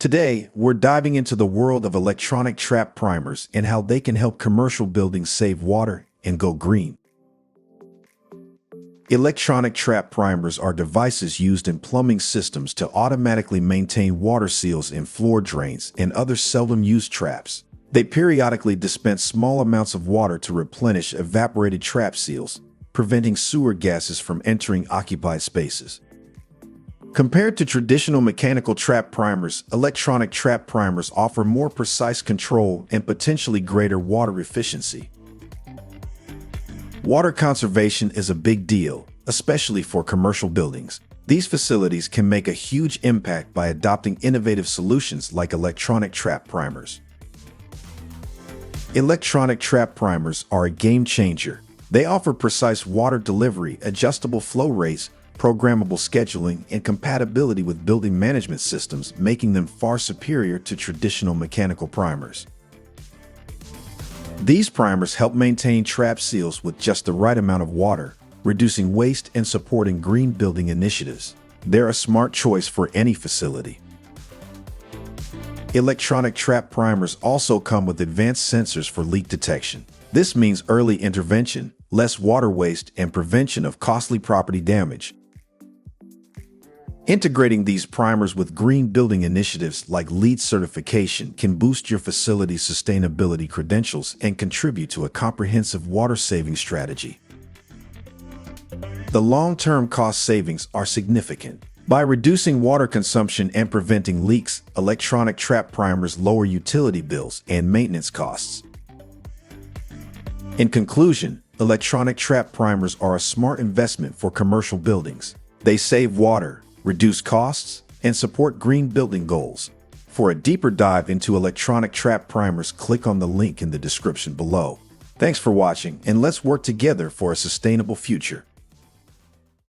Today, we're diving into the world of electronic trap primers and how they can help commercial buildings save water and go green. Electronic trap primers are devices used in plumbing systems to automatically maintain water seals in floor drains and other seldom-used traps. They periodically dispense small amounts of water to replenish evaporated trap seals, preventing sewer gases from entering occupied spaces. Compared to traditional mechanical trap primers, electronic trap primers offer more precise control and potentially greater water efficiency. Water conservation is a big deal, especially for commercial buildings. These facilities can make a huge impact by adopting innovative solutions like electronic trap primers. Electronic trap primers are a game changer. They offer precise water delivery, adjustable flow rates, programmable scheduling, and compatibility with building management systems, making them far superior to traditional mechanical primers. These primers help maintain trap seals with just the right amount of water, reducing waste and supporting green building initiatives. They're a smart choice for any facility. Electronic trap primers also come with advanced sensors for leak detection. This means early intervention, less water waste, and prevention of costly property damage. Integrating these primers with green building initiatives like LEED certification can boost your facility's sustainability credentials and contribute to a comprehensive water-saving strategy. The long-term cost savings are significant. By reducing water consumption and preventing leaks, electronic trap primers lower utility bills and maintenance costs. In conclusion, electronic trap primers are a smart investment for commercial buildings. They save water, reduce costs, and support green building goals. For a deeper dive into electronic trap primers, click on the link in the description below. Thanks for watching, and let's work together for a sustainable future.